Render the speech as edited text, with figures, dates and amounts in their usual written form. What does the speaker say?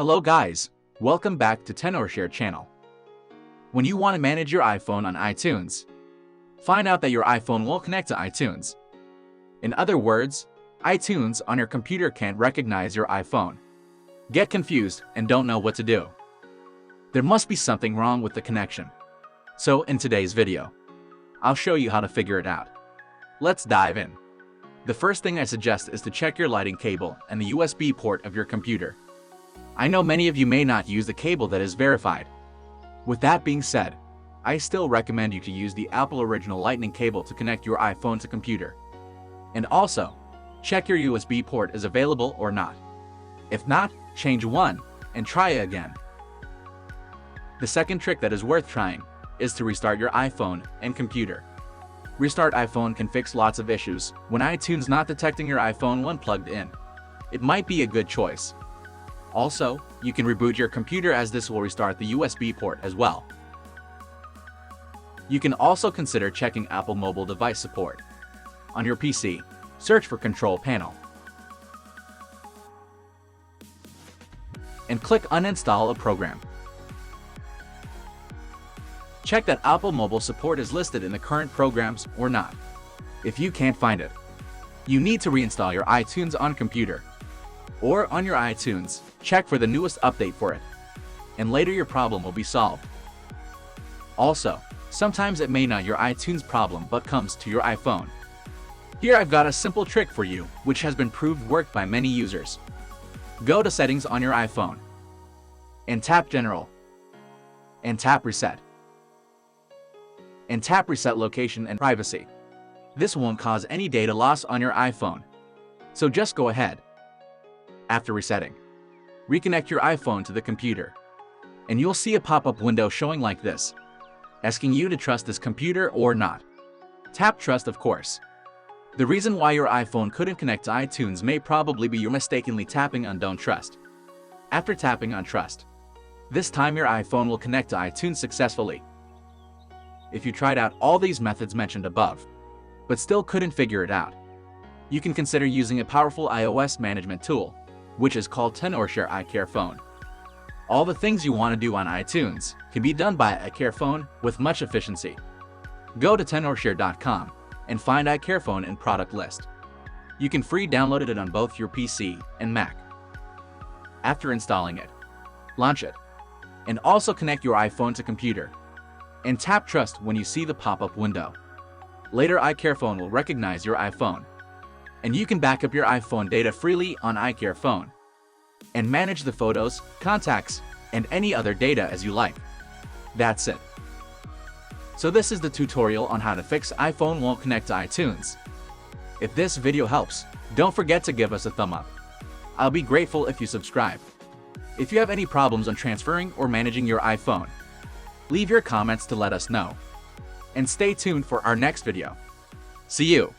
Hello guys, welcome back to Tenorshare channel. When you want to manage your iPhone on iTunes, find out that your iPhone won't connect to iTunes. In other words, iTunes on your computer can't recognize your iPhone. Get confused and don't know what to do. There must be something wrong with the connection. So in today's video, I'll show you how to figure it out. Let's dive in. The first thing I suggest is to check your lighting cable and the USB port of your computer. I know many of you may not use the cable that is verified. With that being said, I still recommend you to use the Apple original Lightning cable to connect your iPhone to computer. And also, check your USB port is available or not. If not, change one and try again. The second trick that is worth trying is to restart your iPhone and computer. Restart iPhone can fix lots of issues when iTunes not detecting your iPhone when plugged in. It might be a good choice. Also, you can reboot your computer as this will restart the USB port as well. You can also consider checking Apple mobile device support. On your PC, search for Control Panel and click Uninstall a program. Check that Apple mobile support is listed in the current programs or not. If you can't find it, you need to reinstall your iTunes on computer. Or on your iTunes, check for the newest update for it. And later your problem will be solved. Also, sometimes it may not your iTunes problem but comes to your iPhone. Here I've got a simple trick for you, which has been proved worked by many users. Go to Settings on your iPhone, and tap General, and tap Reset, and tap Reset Location and Privacy. This won't cause any data loss on your iPhone, so just go ahead. After resetting, reconnect your iPhone to the computer, and you'll see a pop-up window showing like this, asking you to trust this computer or not. Tap Trust, of course. The reason why your iPhone couldn't connect to iTunes may probably be you mistakenly tapping on Don't Trust. After tapping on Trust, this time your iPhone will connect to iTunes successfully. If you tried out all these methods mentioned above, but still couldn't figure it out, you can consider using a powerful iOS management tool, which is called Tenorshare iCareFone. All the things you want to do on iTunes can be done by iCareFone with much efficiency. Go to tenorshare.com and find iCareFone in product list. You can free download it on both your PC and Mac. After installing it, launch it, and also connect your iPhone to computer, and tap Trust when you see the pop-up window. Later iCareFone will recognize your iPhone, and you can back up your iPhone data freely on iCareFone and manage the photos, contacts, and any other data as you like. That's it. So this is the tutorial on how to fix iPhone won't connect to iTunes. If this video helps, don't forget to give us a thumb up. I'll be grateful if you subscribe. If you have any problems on transferring or managing your iPhone, leave your comments to let us know. And stay tuned for our next video. See you!